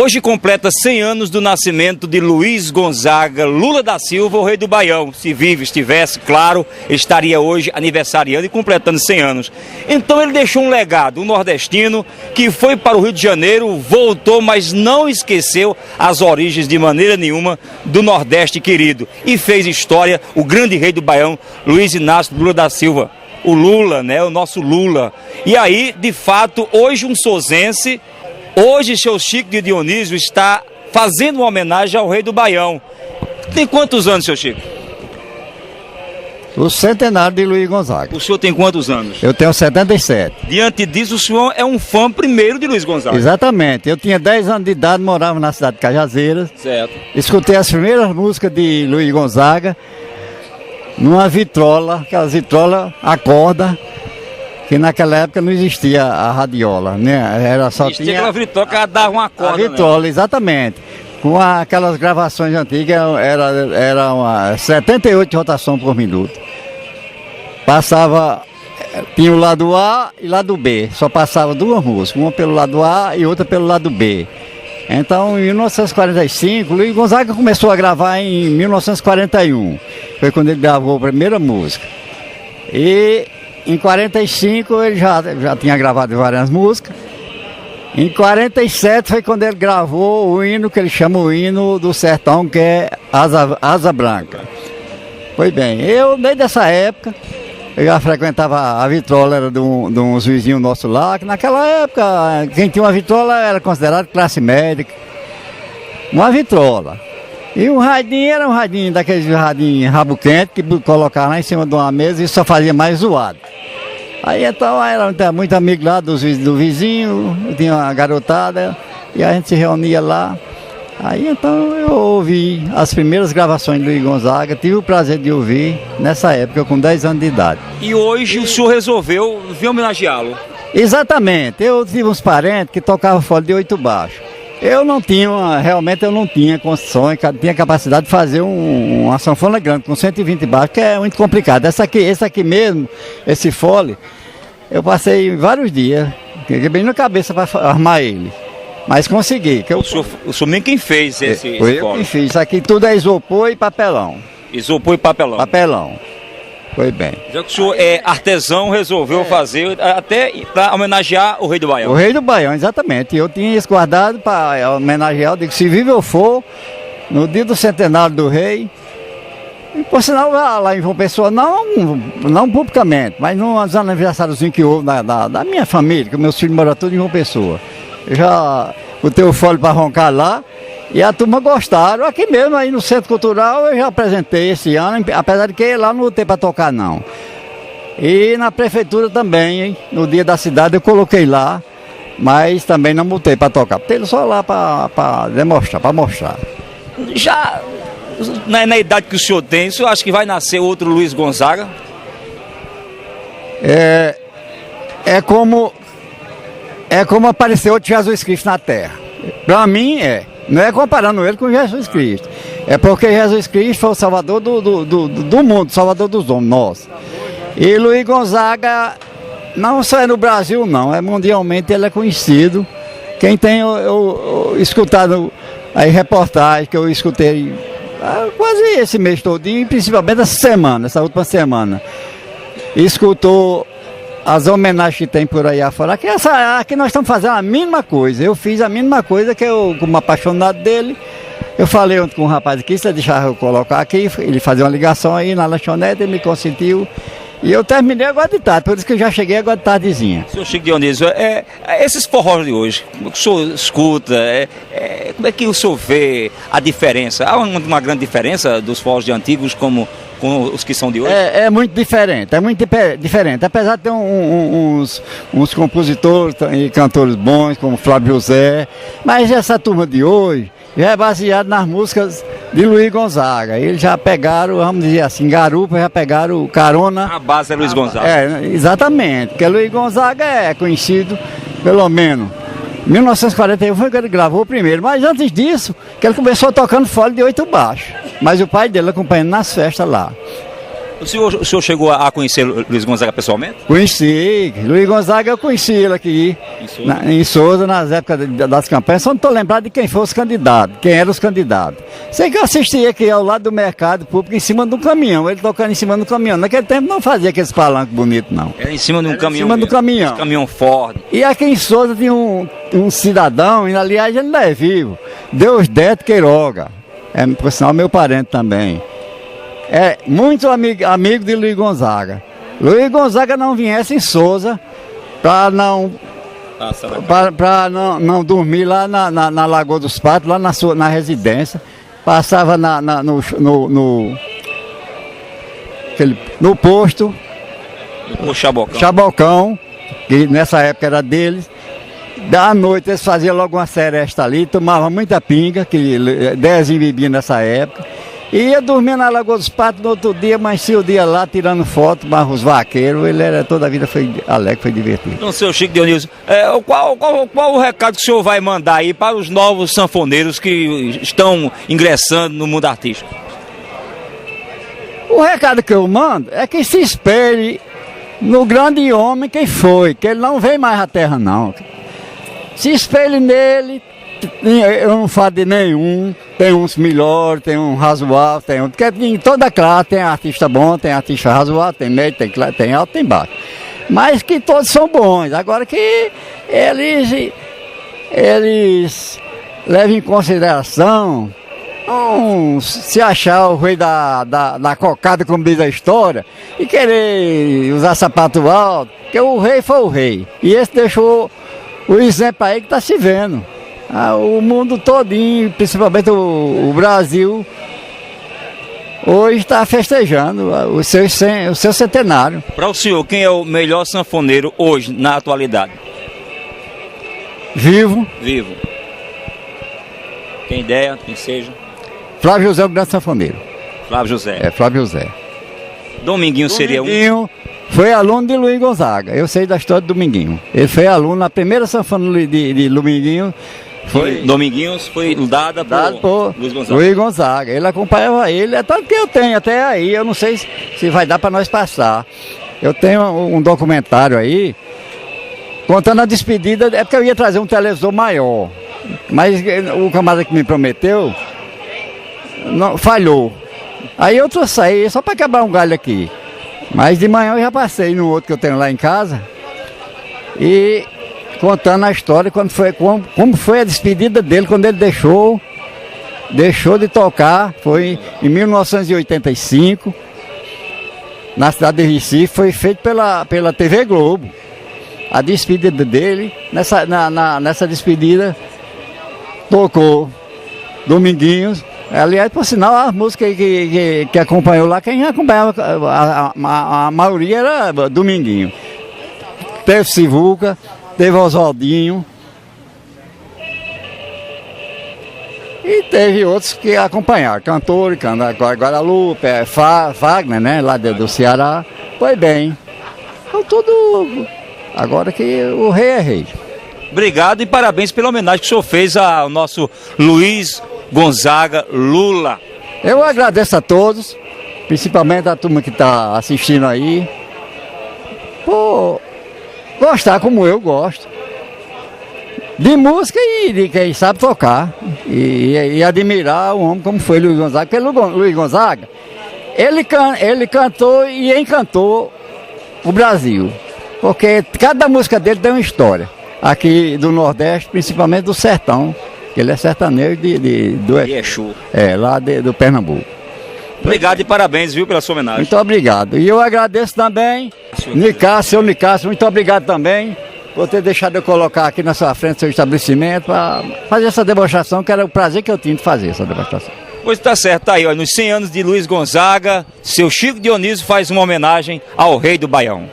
Hoje completa 100 anos do nascimento de Luiz Gonzaga Lula da Silva, o rei do Baião. Se vivo estivesse, claro, estaria hoje aniversariando e completando 100 anos. Então ele deixou um legado, um nordestino que foi para o Rio de Janeiro, voltou, mas não esqueceu as origens de maneira nenhuma do Nordeste querido. E fez história, o grande rei do Baião, Luiz Inácio Lula da Silva. O Lula, né? O nosso Lula. E aí, de fato, hoje um sozense... Hoje, seu Chico de Dionísio está fazendo uma homenagem ao rei do Baião. Tem quantos anos, seu Chico? O centenário de Luiz Gonzaga. O senhor tem quantos anos? Eu tenho 77. Diante disso, o senhor é um fã primeiro de Luiz Gonzaga. Exatamente. Eu tinha 10 anos de idade, morava na cidade de Cajazeiras. Certo. Escutei as primeiras músicas de Luiz Gonzaga numa vitrola, aquelas vitrolas a corda, que naquela época não existia a radiola, né? Era só Existia aquela vitrola que dava uma corda. A vitrola, exatamente. Com aquelas gravações antigas, era uma 78 rotações por minuto. Passava, tinha o lado A e lado B, só passava duas músicas, uma pelo lado A e outra pelo lado B. Então, em 1945, Luiz Gonzaga começou a gravar em 1941, foi quando ele gravou a primeira música. E em 45 ele já tinha gravado várias músicas. Em 47 foi quando ele gravou o hino que ele chama o hino do sertão, que é Asa Branca. Pois bem, eu desde essa época, eu já frequentava a vitrola, era de uns vizinhos nossos lá, que naquela época quem tinha uma vitrola era considerado classe médica. Uma vitrola. E um radinho era um radinho, daqueles radinhos rabo quente, que colocava lá em cima de uma mesa e só fazia mais zoado. Aí então era muito amigo lá do vizinho, tinha uma garotada, e a gente se reunia lá. Aí então eu ouvi as primeiras gravações de Luiz Gonzaga, tive o prazer de ouvir nessa época, com 10 anos de idade. E hoje o senhor resolveu vir homenageá-lo? Exatamente, eu tive uns parentes que tocavam fole de 8 baixos. Realmente eu não tinha condições, tinha capacidade de fazer uma sanfona grande com 120 baixos, que é muito complicado. Esse aqui mesmo, esse fole, eu passei vários dias, bem na cabeça para armar ele. Mas consegui. O senhor nem quem fez esse foi eu quem fiz. Isso aqui tudo é isopor e papelão. Isopor e papelão. Papelão. Foi bem. Já que o senhor é artesão, resolveu fazer até para homenagear o rei do Baião. O rei do Baião, exatamente. Eu tinha isso guardado para homenagear. Eu digo, se vivo eu for, no dia do centenário do rei, e por sinal lá em João Pessoa, não publicamente, mas nos aniversáriozinhos que houve da minha família, que meus filhos moram todos em João Pessoa. Eu já botei o fole para roncar lá. E a turma gostaram, aqui mesmo, aí no Centro Cultural eu já apresentei esse ano, apesar de que lá não botei para tocar não. E na prefeitura também, hein? No dia da cidade eu coloquei lá, mas também não botei para tocar, botei só lá para demonstrar, para mostrar. Já na idade que o senhor tem, o senhor acha que vai nascer outro Luiz Gonzaga? É como apareceu outro Jesus Cristo na Terra. Para mim não é comparando ele com Jesus Cristo. É porque Jesus Cristo foi o salvador do mundo, salvador dos homens, nós. E Luiz Gonzaga, não só é no Brasil não, mundialmente ele é conhecido. Quem tem eu escutado aí reportagens que eu escutei quase esse mês todinho, principalmente essa última semana, escutou as homenagens que tem por aí afora. Aqui nós estamos fazendo a mesma coisa. Eu fiz a mesma coisa, que eu, como apaixonado dele, eu falei com um rapaz aqui, se ele deixar eu colocar aqui, ele fazer uma ligação aí na lanchonete, ele me consentiu. E eu terminei agora de tarde, por isso que eu já cheguei agora de tardezinha. Senhor Chico Dionísio, esses forrós de hoje, como é que o senhor escuta, como é que o senhor vê a diferença? Há uma grande diferença dos forrós de antigos com os que são de hoje? É muito diferente, apesar de ter uns compositores e cantores bons, como Flávio José, mas essa turma de hoje já é baseada nas músicas de Luiz Gonzaga. Eles já pegaram, vamos dizer assim, garupa, já pegaram carona. A base é Luiz Gonzaga. Exatamente, porque Luiz Gonzaga é conhecido, pelo menos, em 1941 foi que ele gravou o primeiro, mas antes disso, que ele começou tocando fole de 8 baixos. Mas o pai dele acompanhando nas festas lá. O senhor chegou a conhecer Luiz Gonzaga pessoalmente? Conheci, Luiz Gonzaga eu conheci ele aqui, em Souza, nas épocas das campanhas, só não estou lembrado de quem fosse candidato, quem eram os candidatos. Sei que eu assisti aqui ao lado do mercado público, em cima de um caminhão, ele tocando em cima do caminhão. Naquele tempo não fazia aqueles palanques bonitos, não. Era em cima de um caminhão. Em cima do caminhão. Um caminhão Ford. E aqui em Souza tinha um cidadão, e aliás ele não é vivo, Deus Deto Queiroga, por sinal meu parente também. É muito amigo de Luiz Gonzaga. Luiz Gonzaga não viesse em Souza para não dormir lá na Lagoa dos Patos, lá na residência. Passava no posto. O Chabocão. Chabocão, que nessa época era deles. Da noite eles faziam logo uma seresta ali, tomavam muita pinga, que 10 bebia nessa época. E ia dormir na Lagoa dos Patos, no outro dia, amanhecia o dia lá, tirando foto, mas os vaqueiros, toda a vida foi alegre, foi divertido. Então, seu Chico Dionísio, qual o recado que o senhor vai mandar aí para os novos sanfoneiros que estão ingressando no mundo artístico? O recado que eu mando é que se espelhe no grande homem que foi, que ele não vem mais à terra não. Se espelhe nele. Eu não falo de nenhum, tem uns melhores, tem um razoável, tem um. Porque em toda classe tem artista bom, tem artista razoável, tem médio, tem alto, tem baixo. Mas que todos são bons. Agora que eles levam em consideração, não se achar o rei da cocada, como diz a história, e querer usar sapato alto, porque o rei foi o rei. E esse deixou o exemplo aí que está se vendo. O mundo todinho, principalmente o Brasil, hoje está festejando o seu centenário. Para o senhor, quem é o melhor sanfoneiro hoje, na atualidade? Vivo. Tem ideia, quem seja? Flávio José, o grande sanfoneiro. Flávio José. É, Flávio José. Dominguinho seria um? Dominguinho foi aluno de Luiz Gonzaga. Eu sei da história do Dominguinho. Ele foi aluno na primeira sanfona de Dominguinho. Dominguinhos foi dada por Luiz Gonzaga. Luiz Gonzaga. Ele acompanhava ele, é tanto que eu tenho até aí, eu não sei se vai dar para nós passar. Eu tenho um documentário aí, contando a despedida, é porque eu ia trazer um televisor maior, mas o camarada que me prometeu, falhou. Aí eu trouxe aí, só para quebrar um galho aqui. Mas de manhã eu já passei no outro que eu tenho lá em casa, e contando a história, como foi a despedida dele, quando ele deixou de tocar, foi em 1985, na cidade de Recife, foi feito pela TV Globo. A despedida dele, nessa despedida, tocou Dominguinhos. Aliás, por sinal, a música que acompanhou lá, quem acompanhava, a maioria era Dominguinho. Teve Sivuca, teve Oswaldinho e teve outros que acompanharam, cantores, Guadalupe, Wagner, né, lá do Ceará. Foi bem. Então tudo, agora que o rei é rei. Obrigado e parabéns pela homenagem que o senhor fez ao nosso Luiz Gonzaga Lula. Eu agradeço a todos, principalmente a turma que está assistindo aí, por gostar como eu gosto de música e de quem sabe tocar e admirar o homem como foi Luiz Gonzaga, porque Luiz Gonzaga ele cantou e encantou o Brasil, porque cada música dele tem uma história aqui do Nordeste, principalmente do sertão, que ele é sertanejo do Exu. Lá do Pernambuco. Obrigado e parabéns, viu, pela sua homenagem. Muito obrigado. E eu agradeço também, seu Nicásio, muito obrigado também por ter deixado eu colocar aqui na sua frente seu estabelecimento para fazer essa demonstração, que era o prazer que eu tinha de fazer essa demonstração. Pois tá certo, tá aí, ó, nos 100 anos de Luiz Gonzaga, seu Chico Dionísio faz uma homenagem ao rei do Baião.